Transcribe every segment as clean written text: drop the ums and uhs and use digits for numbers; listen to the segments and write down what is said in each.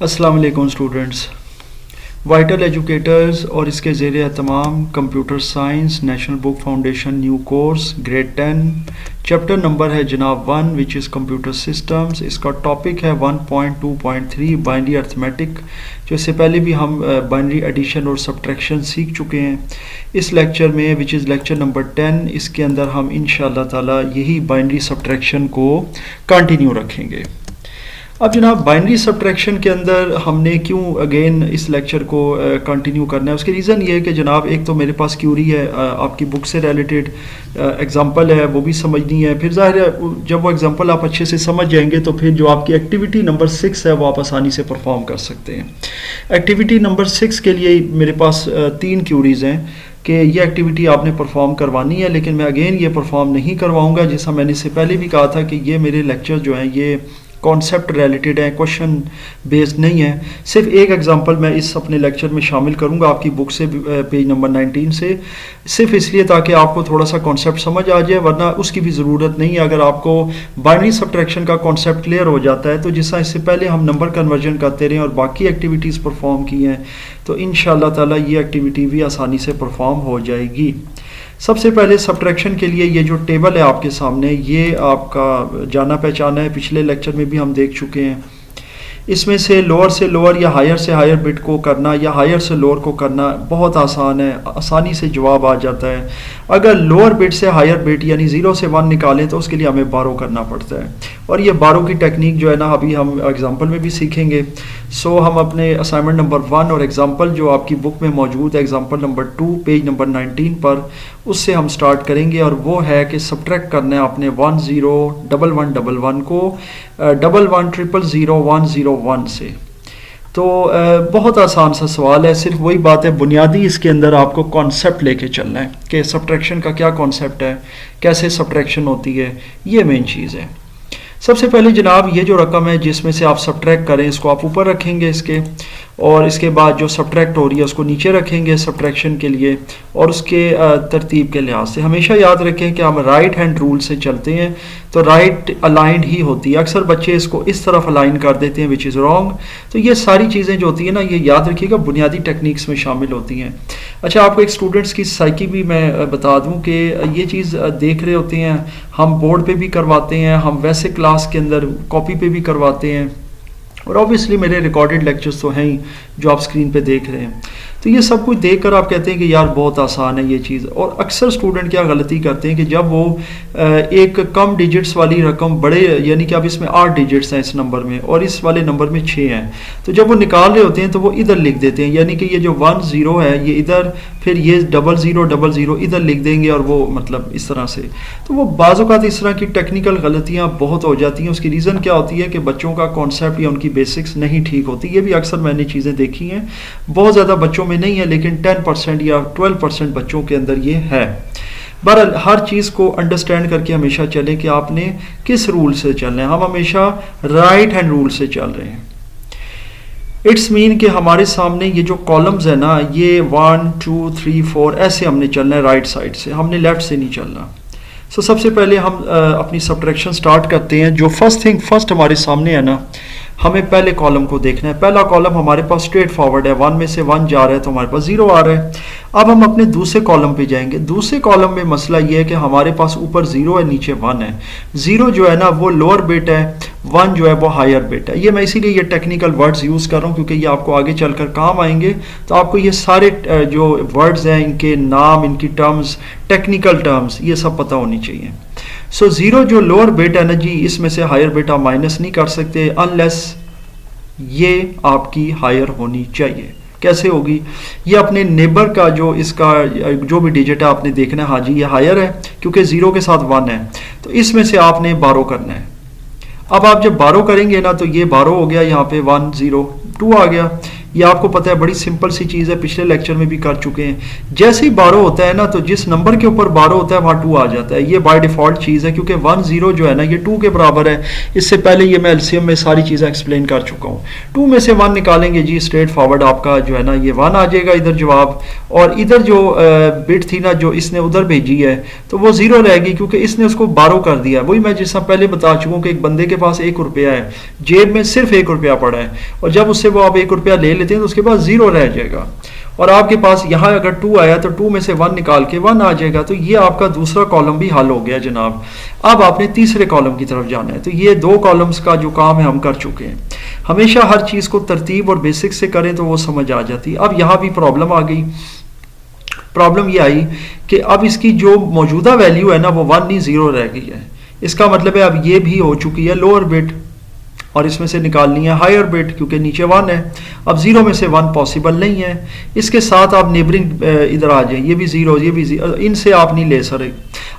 अस्सलाम वालेकुम students. Vital educators और इसके ज़ेर एहतमाम computer science national book foundation new course grade 10 chapter number है जनाब 1 विच इज़ कंप्यूटर सिस्टम्स। इसका टॉपिक है 1.2.3 बाइनरी अर्थमेटिक। जो इससे पहले भी हम बाइनरी एडिशन और सब्ट्रैक्शन सीख चुके हैं। इस लेक्चर में विच इज़ लेक्चर नंबर 10, इसके अंदर हम इंशाअल्लाह ताला यही बाइनरी सब्ट्रैक्शन को कंटिन्यू रखेंगे। अब जनाब बाइनरी सब्ट्रैक्शन के अंदर हमने क्यों अगेन इस लेक्चर को कंटिन्यू करना है, उसकी रीज़न ये है कि जनाब एक तो मेरे पास क्यूरी है, आपकी बुक से रिलेटेड एग्जांपल है, वो भी समझनी है। फिर ज़ाहिर है जब वो एग्जांपल आप अच्छे से समझ जाएंगे तो फिर जो आपकी एक्टिविटी नंबर 6 है वो आप आसानी से परफॉर्म कर सकते हैं। एक्टिविटी नंबर 6 के लिए मेरे पास 3 क्यूरीज़ हैं कि ये एक्टिविटी आपने परफॉर्म करवानी है, लेकिन मैं अगेन ये परफॉर्म नहीं करवाऊँगा। जैसा मैंने इससे पहले भी कहा था कि ये मेरे लेक्चर जो हैं ये कॉन्सेप्ट रिलेटेड है, क्वेश्चन बेस्ड नहीं है। सिर्फ एक एग्जांपल मैं इस अपने लेक्चर में शामिल करूंगा आपकी बुक से, पेज नंबर 19 से, सिर्फ इसलिए ताकि आपको थोड़ा सा कॉन्सेप्ट समझ आ जाए, वरना उसकी भी ज़रूरत नहीं है। अगर आपको बाइनरी सब्ट्रैक्शन का कॉन्सेप्ट क्लियर हो जाता है तो जिस इससे पहले हम नंबर कन्वर्जन करते रहे और बाकी एक्टिविटीज़ परफॉर्म की हैं तो इंशाअल्लाह ताला ये एक्टिविटी भी आसानी से परफॉर्म हो जाएगी। सबसे पहले सब्ट्रैक्शन के लिए ये जो टेबल है आपके सामने, ये आपका जाना पहचाना है, पिछले लेक्चर में भी हम देख चुके हैं। इसमें से लोअर या हायर से हायर बिट को करना या हायर से लोअर को करना बहुत आसान है, आसानी से जवाब आ जाता है। अगर लोअर बिट से हायर बिट यानी 0 से 1 निकालें तो उसके लिए हमें बारो करना पड़ता है, और ये बारो की टेक्निक जो है ना अभी हम एग्जांपल में भी सीखेंगे। सो हम अपने असाइनमेंट नंबर 1 और एग्जांपल जो आपकी बुक में मौजूद है एग्जांपल नंबर 2 पेज नंबर 19 पर, उससे हम स्टार्ट करेंगे। और वो है कि सब्ट्रैक्ट करना है आपने 101111 को 11000101 से। तो बहुत आसान सा सवाल है, सिर्फ वही बात है बुनियादी इसके अंदर आपको कॉन्सेप्ट लेके चलना है कि सब्ट्रैक्शन का क्या कॉन्सेप्ट है, कैसे सब्ट्रैक्शन होती है, ये मेन चीज़ है। सबसे पहले जनाब ये जो रकम है जिसमें से आप सब्ट्रैक्ट करें इसको आप ऊपर रखेंगे इसके, और इसके बाद जो सब्ट्रैक्ट हो रही है उसको नीचे रखेंगे सब्ट्रैक्शन के लिए। और उसके तरतीब के लिहाज से हमेशा याद रखें कि हम राइट हैंड रूल से चलते हैं तो राइट अलाइंड ही होती है। अक्सर बच्चे इसको इस तरफ अलाइन कर देते हैं विच इज़ रॉन्ग। तो ये सारी चीज़ें जो होती हैं ना, ये याद रखिएगा बुनियादी टेक्निक्स में शामिल होती हैं। अच्छा, आपको एक स्टूडेंट्स की साइकी भी मैं बता दूं कि ये चीज़ देख रहे होते हैं, हम बोर्ड पे भी करवाते हैं, हम वैसे क्लास के अंदर कॉपी पे भी करवाते हैं, और ऑब्वियसली मेरे रिकॉर्डेड लेक्चर्स तो हैं ही जो आप स्क्रीन पे देख रहे हैं। तो ये सब कुछ देखकर आप कहते हैं कि यार बहुत आसान है ये चीज़। और अक्सर स्टूडेंट क्या गलती करते हैं कि जब वो एक कम डिजिट्स वाली रकम बड़े, यानी कि अब इसमें 8 डिजिट्स हैं इस नंबर में और इस वाले नंबर में 6 हैं, तो जब वो निकाल रहे होते हैं तो वो इधर लिख देते हैं, यानी कि ये जो 1 0 है ये इधर, फिर ये 0000 इधर लिख देंगे, और वो मतलब इस तरह से। तो वो बाज़ औक़ात इस तरह की टेक्निकल गलतियाँ बहुत हो जाती हैं। उसकी रीज़न क्या होती है कि बच्चों का कॉन्सेप्ट या उनकी बेसिक्स नहीं ठीक होती। ये भी अक्सर मैंने चीज़ें देखी हैं, बहुत ज़्यादा बच्चों में नहीं है लेकिन 10% या 12% बच्चों के अंदर ये है। बहरहाल हर चीज़ को अंडरस्टैंड करके हमेशा चलें कि आपने किस रूल से चलना है। हम हमेशा राइट हैंड रूल से चल रहे हैं। इट्स मीन कि हमारे सामने ये जो कॉलम्स है ना, ये 1 2 3 4 ऐसे हमने चलना है राइट साइड से, हमने लेफ्ट से नहीं चलना। सो सबसे पहले हम अपनी सब्ट्रैक्शन स्टार्ट करते हैं। जो फर्स्ट हमारे सामने है ना, हमें पहले कॉलम को देखना है। पहला कॉलम हमारे पास स्ट्रेट फॉरवर्ड है, 1 में से 1 जा रहा है तो हमारे पास 0 आ रहा है। अब हम अपने दूसरे कॉलम पे जाएंगे। दूसरे कॉलम में मसला ये है कि हमारे पास ऊपर 0 है, नीचे 1 है। 0 जो है ना वो लोअर बिट है, 1 जो है वो हायर बिट है। ये मैं इसीलिए ये टेक्निकल वर्ड्स यूज़ कर रहा हूँ क्योंकि ये आपको आगे चलकर काम आएंगे। तो आपको ये सारे जो वर्ड्स हैं, इनके नाम, इनकी टर्म्स, टेक्निकल टर्म्स, ये सब पता होनी चाहिए। सो 0 जो लोअर बिट है ना जी, इसमें से हायर बिट आप माइनस नहीं कर सकते अनलेस ये आपकी हायर होनी चाहिए। कैसे होगी? ये अपने नेबर का जो इसका जो भी डिजिट है आपने देखना है, हाँ जी ये हायर है क्योंकि 0 के साथ 1 है, तो इसमें से आपने बारो करना है। अब आप जब बारो करेंगे ना तो ये बारो हो गया, यहाँ पे 1 0 2 आ गया। ये आपको पता है बड़ी सिंपल सी चीज़ है, पिछले लेक्चर में भी कर चुके हैं। जैसे ही बारो होता है ना तो जिस नंबर के ऊपर बारो होता है वहाँ 2 आ जाता है, ये बाय डिफ़ॉल्ट चीज़ है क्योंकि 1 0 जो है ना ये 2 के बराबर है। इससे पहले ये मैं एलसीएम में सारी चीज़ें एक्सप्लेन कर चुका हूँ। 2 में से 1 निकालेंगे जी, स्ट्रेट फॉरवर्ड आपका जो है ना ये 1 आ जाएगा इधर जवाब, और इधर जो बिट थी ना जो इसने उधर भेजी है तो वो 0 रहेगी क्योंकि इसने उसको बारो कर दिया। वही मैं जैसा पहले बता चुका हूँ कि एक बंदे के पास 1 रुपया है, जेब में सिर्फ 1 रुपया पड़ा है, और जब उससे वो आप 1 रुपया ले लेते हैं तो उसके पास 0 रह जाएगा, और आपके पास यहाँ अगर 2 आया तो 2 में से 1 निकाल के 1 आ जाएगा। तो ये आपका दूसरा कॉलम भी हल हो गया जनाब। अब आपने तीसरे कॉलम की तरफ जाना है। तो ये 2 कॉलम्स का जो काम है हम कर चुके हैं। हमेशा हर चीज़ को तरतीब और बेसिक से करें तो वो समझ आ जाती है। अब यहाँ भी प्रॉब्लम आ गई। प्रॉब्लम ये आई कि अब इसकी जो मौजूदा वैल्यू है ना वो 1 नहीं 0 रह गई है। इसका मतलब है अब ये भी हो चुकी है लोअर बिट, और इसमें से निकालनी है हायर बिट क्योंकि नीचे 1 है। अब 0 में से 1 पॉसिबल नहीं है। इसके साथ आप नेबरिंग इधर आ जाए, ये भी 0 ये भी 0, इनसे आप नहीं ले सकते।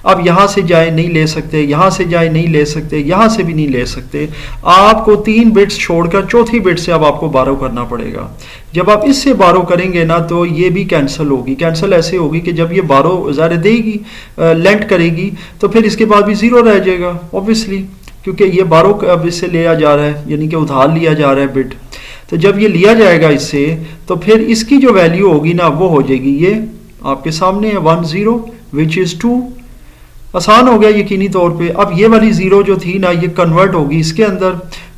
अब यहाँ से जाए नहीं ले सकते, यहाँ से जाए नहीं ले सकते, यहाँ से भी नहीं ले सकते। आपको 3 बिट्स छोड़कर चौथी बिट से अब आपको बारो करना पड़ेगा। जब आप इससे बारो करेंगे ना तो ये भी कैंसिल होगी। कैंसिल ऐसे होगी कि जब ये बारो ज़ाहिर देगी लेंट करेगी तो फिर इसके बाद भी 0 रह जाएगा ऑब्वियसली, क्योंकि ये बारो अब इससे लिया जा रहा है, यानी कि उधार लिया जा रहा है बिट। तो जब ये लिया जाएगा इससे तो फिर इसकी जो वैल्यू होगी ना वो हो जाएगी, ये आपके सामने है 1 0 विच इज़ 2। आसान हो गया यकीनी तौर पे। अब ये वाली 0 जो थी ना ये कन्वर्ट होगी इसके अंदर,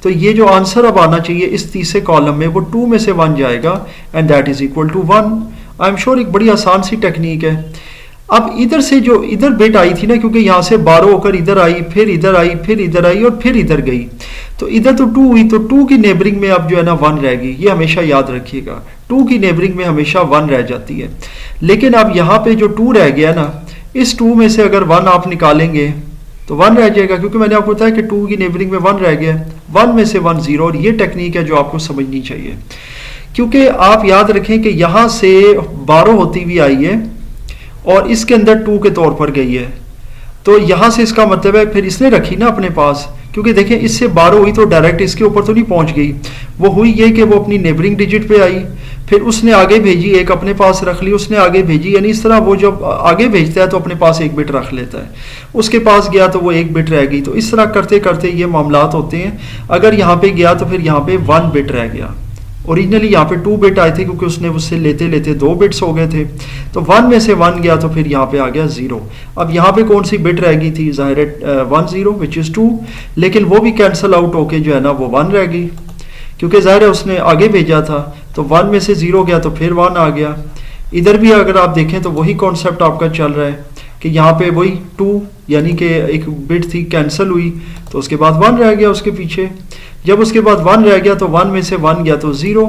तो ये जो आंसर अब आना चाहिए इस तीसरे कॉलम में वो 2 में से 1 जाएगा and that is equal to 1। I am sure एक बड़ी आसान सी टेक्निक है। अब इधर से जो इधर बिट आई थी ना, क्योंकि यहाँ से बारो होकर इधर आई, फिर इधर आई, फिर इधर आई और फिर इधर गई, तो इधर तो 2 हुई, तो 2 की नेबरिंग में अब जो है ना 1 रहेगी। ये हमेशा याद रखिएगा, 2 की नेबरिंग में हमेशा 1 रह जाती है। लेकिन अब यहाँ पे जो 2 रह गया ना, इस 2 में से अगर 1 आप निकालेंगे तो 1 रह जाएगा, क्योंकि मैंने आपको बताया कि 2 की नेबरिंग में 1 रह गया। 1 में से 1 0, और ये टेक्निक है जो आपको समझनी चाहिए, क्योंकि आप याद रखें कि यहाँ से बारो होती हुई आई है और इसके अंदर 2 के तौर पर गई है, तो यहाँ से इसका मतलब है फिर इसने रखी ना अपने पास, क्योंकि देखें इससे बारो हुई तो डायरेक्ट इसके ऊपर तो नहीं पहुँच गई। वो हुई ये कि वो अपनी नेबरिंग डिजिट पे आई, फिर उसने आगे भेजी, एक अपने पास रख ली, उसने आगे भेजी, यानी इस तरह वो जब आगे भेजता है तो अपने पास 1 बिट रख लेता है। उसके पास गया तो वो 1 बिट रह गई। तो इस तरह करते करते ये मामलात होते हैं। अगर यहाँ पे गया तो फिर यहाँ पे 1 बिट रह गया। ओरिजिनली यहाँ पे 2 बिट आए थे क्योंकि उसने उससे लेते लेते 2 बिट्स हो गए थे, तो 1 में से 1 गया तो फिर यहाँ पे आ गया 0। अब यहाँ पे कौन सी बिट रह गई थी, ज़ाहिर है 1 0 विच इज़ 2, लेकिन वो भी कैंसिल आउट होके जो है ना वो 1 रह गई, क्योंकि ज़ाहिर है उसने आगे भेजा था। तो 1 में से 0 गया तो फिर 1 आ गया। इधर भी अगर आप देखें तो वही कॉन्सेप्ट आपका चल रहा है कि यहाँ पे वही 2 यानी कि एक बिट थी कैंसिल हुई तो उसके बाद 1 रह गया उसके पीछे। जब उसके बाद 1 रह गया तो 1 में से 1 गया तो 0।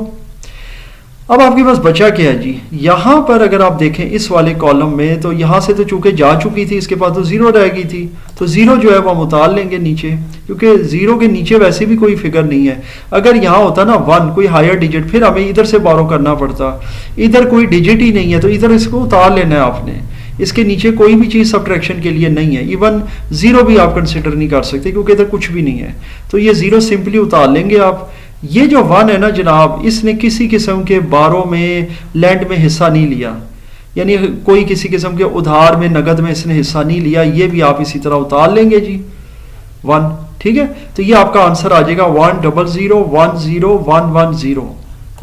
अब आपके पास बचा क्या है जी, यहाँ पर अगर आप देखें इस वाले कॉलम में तो यहाँ से तो चूंकि जा चुकी थी, इसके बाद तो 0 रह गई थी, तो 0 जो है वो हम उतार लेंगे नीचे, क्योंकि 0 के नीचे वैसे भी कोई फिगर नहीं है। अगर यहाँ होता ना 1 कोई हायर डिजिट, फिर हमें इधर से बारो करना पड़ता, इधर कोई डिजिट ही नहीं है तो इधर इसको उतार लेना है आपने। इसके नीचे कोई भी चीज़ सब्ट्रैक्शन के लिए नहीं है, इवन 0 भी आप कंसिडर नहीं कर सकते क्योंकि इधर कुछ भी नहीं है। तो ये 0 सिंपली उतार लेंगे आप। ये जो 1 है ना जनाब, इसने किसी किस्म के बारो में लैंड में हिस्सा नहीं लिया, यानी कोई किसी किस्म के उधार में नगद में इसने हिस्सा नहीं लिया। ये भी आप इसी तरह उतार लेंगे जी 1, ठीक है। तो ये आपका आंसर आ जाएगा 1 0 0 1 0 1 1 0,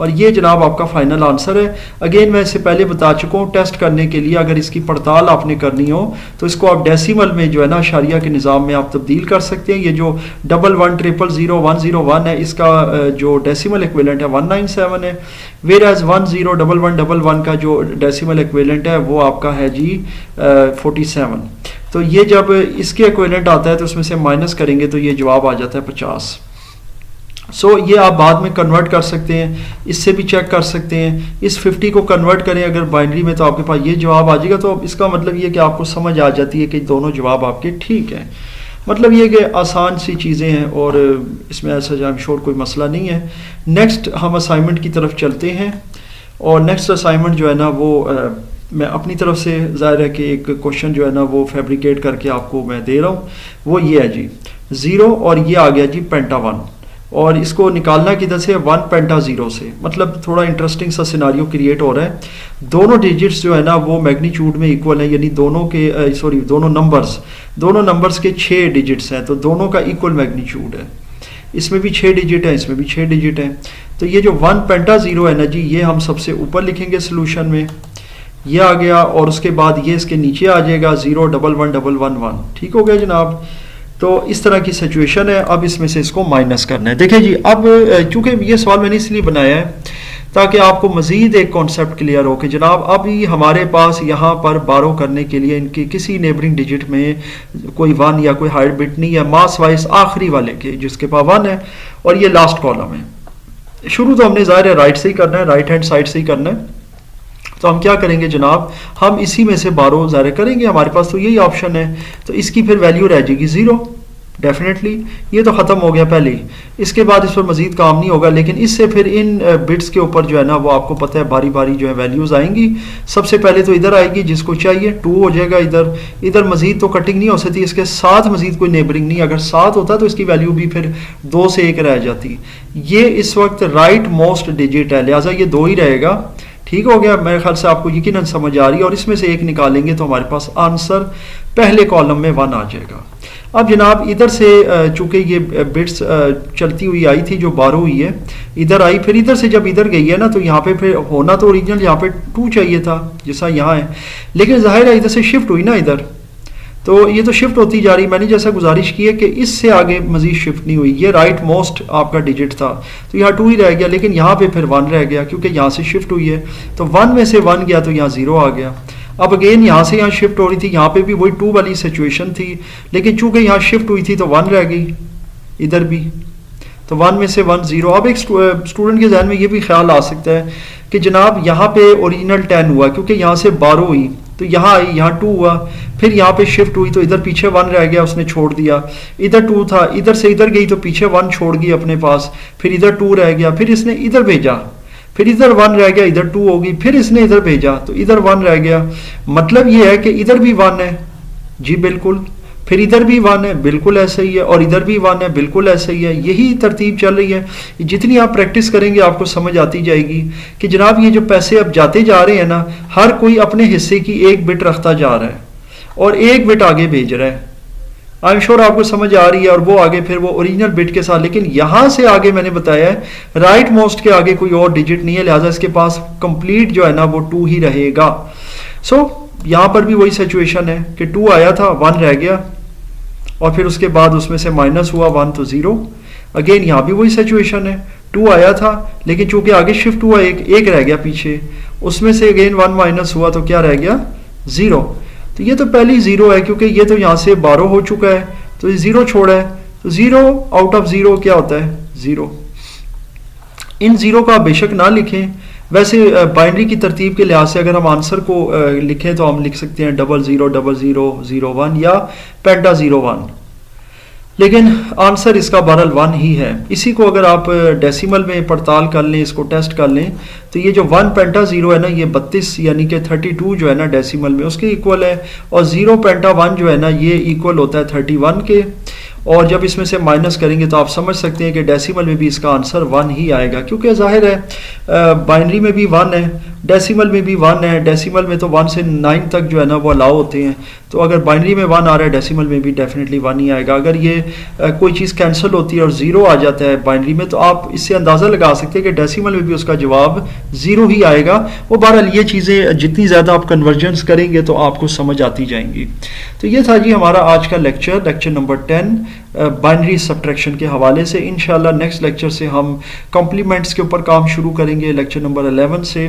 और ये जनाब आपका फाइनल आंसर है। अगेन मैं इससे पहले बता चुका हूँ, टेस्ट करने के लिए अगर इसकी पड़ताल आपने करनी हो तो इसको आप डेसिमल में जो है ना शारिया के निज़ाम में आप तब्दील कर सकते हैं। ये जो 1 1 0 0 0 1 0 1 है, इसका जो डेसिमल इक्विवेलेंट है 197 है, वेयर एज 1 0 1 1 1 1 का जो डेसिमल इक्विवेलेंट है वो आपका है जी 47। तो ये जब इसके इक्विवेलेंट आता है तो उसमें से माइनस करेंगे तो ये जवाब आ जाता है 50। ये आप बाद में कन्वर्ट कर सकते हैं, इससे भी चेक कर सकते हैं। इस 50 को कन्वर्ट करें अगर बाइनरी में तो आपके पास ये जवाब आ जाएगा। तो इसका मतलब ये कि आपको समझ आ जाती है कि दोनों जवाब आपके ठीक हैं। मतलब ये कि आसान सी चीज़ें हैं और इसमें ऐसा आई एम श्योर कोई मसला नहीं है। नेक्स्ट हम असाइनमेंट की तरफ चलते हैं, और नेक्स्ट असाइनमेंट जो है ना वो मैं अपनी तरफ से ज़ाहिर है कि एक क्वेश्चन जो है ना वो फैब्रिकेट करके आपको मैं दे रहा हूँ। वो ये है जी 0 और ये आ गया जी पेंटा 1। और इसको निकालना किधर से, 1 पेंटा 0 से। मतलब थोड़ा इंटरेस्टिंग सा सिनारियो क्रिएट हो रहा है। दोनों डिजिट्स जो है ना वो मैग्नीट्यूड में इक्वल है, यानी दोनों के दोनों नंबर्स के 6 डिजिट्स हैं, तो दोनों का इक्वल मैग्नीट्यूड है। इसमें भी 6 डिजिट है, इसमें भी 6 डिजिट है। तो ये जो 1 पेंटा 0 है ना जी, ये हम सबसे ऊपर लिखेंगे सोल्यूशन में, ये आ गया, और उसके बाद ये इसके नीचे आ जाएगा 0 1 1 1 1 1। ठीक हो गया जनाब। तो इस तरह की सिचुएशन है। अब इसमें से इसको माइनस करना है। देखिए जी, अब चूंकि ये सवाल मैंने इसलिए बनाया है ताकि आपको मज़ीद एक कॉन्सेप्ट क्लियर हो कि जनाब अभी हमारे पास यहाँ पर बारो करने के लिए इनकी किसी नेबरिंग डिजिट में कोई 1 या कोई हाइड बिट नहीं है, मास वाइज आखिरी वाले के जिसके पास 1 है, और ये लास्ट कॉलम है। शुरू तो हमने ज़ाहिर है राइट से ही करना है, राइट हैंड साइड से ही करना है। तो हम क्या करेंगे जनाब, हम इसी में से बारो ज़ाहिर करेंगे, हमारे पास तो यही ऑप्शन है। तो इसकी फिर वैल्यू रह जाएगी 0 डेफिनेटली, ये तो ख़त्म हो गया पहले ही। इसके बाद इस पर मज़ीद काम नहीं होगा, लेकिन इससे फिर इन बिट्स के ऊपर जो है ना वो आपको पता है बारी बारी जो है वैल्यूज़ आएंगी। सबसे पहले तो इधर आएगी जिसको चाहिए 2 हो जाएगा, इधर मज़ीद तो कटिंग नहीं हो सकती, इसके साथ मज़ीद कोई नेबरिंग नहीं। अगर 7 होता तो इसकी वैल्यू भी फिर 2 से 1 रह जाती। ये इस वक्त राइट मोस्ट डिजिट है, लिहाजा ये 2 ही रहेगा। ठीक हो गया, मेरे ख्याल से आपको यकीनन समझ आ रही है। और इसमें से एक निकालेंगे तो हमारे पास आंसर पहले कॉलम में 1 आ जाएगा। अब जनाब इधर से चूंकि ये बिट्स चलती हुई आई थी जो बारो हुई है, इधर आई, फिर इधर से जब इधर गई है ना तो यहाँ पे फिर होना तो ओरिजिनल यहाँ पे 2 चाहिए था जैसा यहाँ है, लेकिन जाहिर है इधर से शिफ्ट हुई ना इधर, तो ये तो शिफ्ट होती जा रही। मैंने जैसा गुजारिश की है कि इससे आगे मजीद शिफ्ट नहीं हुई। ये राइट मोस्ट आपका डिजिट था तो यहाँ 2 ही रह गया, लेकिन यहाँ पे फिर 1 रह गया क्योंकि यहाँ से शिफ्ट हुई है। तो 1 में से 1 गया तो यहाँ 0 आ गया। अब अगेन यहाँ से यहाँ शिफ्ट हो रही थी, यहाँ पे भी वही 2 वाली सिचुएशन थी, लेकिन चूंकि यहाँ शिफ्ट हुई थी तो 1 रह गई इधर भी, तो 1 में से 1 0। अब एक स्टूडेंट के जहन में ये भी ख्याल आ सकता है कि जनाब यहाँ पे ओरिजिनल 10 हुआ क्योंकि यहाँ से 12 हुई तो यहाँ आई, यहाँ 2 हुआ, फिर यहाँ पे शिफ्ट हुई तो इधर पीछे 1 रह गया, उसने छोड़ दिया। इधर 2 था, इधर से इधर गई तो पीछे 1 छोड़ गई अपने पास, फिर इधर 2 रह गया, फिर इसने इधर भेजा, फिर इधर 1 रह गया, इधर 2 होगी, फिर इसने इधर भेजा तो इधर 1 रह गया। मतलब ये है कि इधर भी 1 है जी बिल्कुल, फिर इधर भी 1 है बिल्कुल ऐसे ही है, और इधर भी 1 है बिल्कुल ऐसे ही है। यही तरतीब चल रही है। जितनी आप प्रैक्टिस करेंगे आपको समझ आती जाएगी कि जनाब ये जो पैसे अब जाते जा रहे हैं ना, हर कोई अपने हिस्से की 1 बिट रखता जा रहा है और 1 बिट आगे भेज रहा है। आई एम श्योर आपको समझ आ रही है। और वो आगे फिर वो ओरिजिनल बिट के साथ, लेकिन यहां से आगे मैंने बताया है राइट मोस्ट के आगे कोई और डिजिट नहीं है, लिहाजा इसके पास कंप्लीट जो है ना वो 2 ही रहेगा। सो यहां पर भी वही सिचुएशन है कि 2 आया था, 1 रह गया, और फिर उसके बाद उसमें से माइनस हुआ 1 तो 0। अगेन यहाँ भी वही सिचुएशन है, 2 आया था लेकिन चूंकि आगे शिफ्ट हुआ एक रह गया पीछे, उसमें से अगेन 1 माइनस हुआ तो क्या रह गया 0। तो ये तो पहले ही 0 है क्योंकि ये तो यहाँ से 12 हो चुका है तो ये 0 छोड़ा है, तो 0 आउट ऑफ 0 क्या होता है 0। इन 0 का बेशक ना लिखें, वैसे बाइनरी की तरतीब के लिहाज से अगर हम आंसर को लिखें तो हम लिख सकते हैं 00 00 01 या पेंटा 01, लेकिन आंसर इसका बहरहाल 1 ही है। इसी को अगर आप डेसिमल में पड़ताल कर लें, इसको टेस्ट कर लें, तो ये जो 1 पेंटा 0 है ना ये 32 यानी कि 32 जो है ना डेसिमल में उसके इक्वल है, और 0 पेंटा 1 जो है ना ये इक्वल होता है 31 के। और जब इसमें से माइनस करेंगे तो आप समझ सकते हैं कि डेसिमल में भी इसका आंसर 1 ही आएगा, क्योंकि जाहिर है बाइनरी में भी 1 है, डेसिमल में भी 1 है। डेसिमल में तो 1 से 9 तक जो है ना वो अलाउ होते हैं, तो अगर बाइनरी में 1 आ रहा है डेसिमल में भी डेफिनेटली 1 ही आएगा। अगर ये कोई चीज़ कैंसिल होती है और 0 आ जाता है बाइनरी में, तो आप इससे अंदाज़ा लगा सकते हैं कि डेसिमल में भी उसका जवाब 0 ही आएगा। वो बहरहाल ये चीज़ें जितनी ज़्यादा आप कन्वर्जन्स करेंगे तो आपको समझ आती जाएंगी। तो ये था जी हमारा आज का लेक्चर नंबर 10 बाइनरी सब्ट्रैक्शन के हवाले से। इंशाल्लाह नेक्स्ट लेक्चर से हम कॉम्प्लीमेंट्स के ऊपर काम शुरू करेंगे, लेक्चर नंबर 11 से।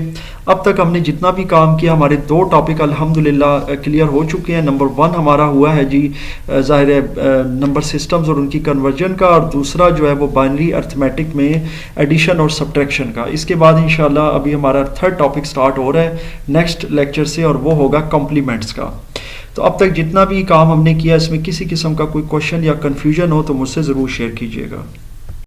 अब तक हमने जितना भी काम किया हमारे 2 टॉपिक अल्हम्दुलिल्लाह क्लियर हो चुके हैं। नंबर 1 हमारा हुआ है जी ज़ाहिर है नंबर सिस्टम्स और उनकी कन्वर्जन का, और दूसरा जो है वो बाइनरी अर्थमेटिक में एडिशन और सब्ट्रैक्शन का। इसके बाद इंशाल्लाह अभी हमारा 3rd टॉपिक स्टार्ट हो रहा है नेक्स्ट लेक्चर से, और वो होगा कॉम्प्लीमेंट्स का। तो अब तक जितना भी काम हमने किया इसमें किसी किस्म का कोई क्वेश्चन या कन्फ्यूजन हो तो मुझसे ज़रूर शेयर कीजिएगा।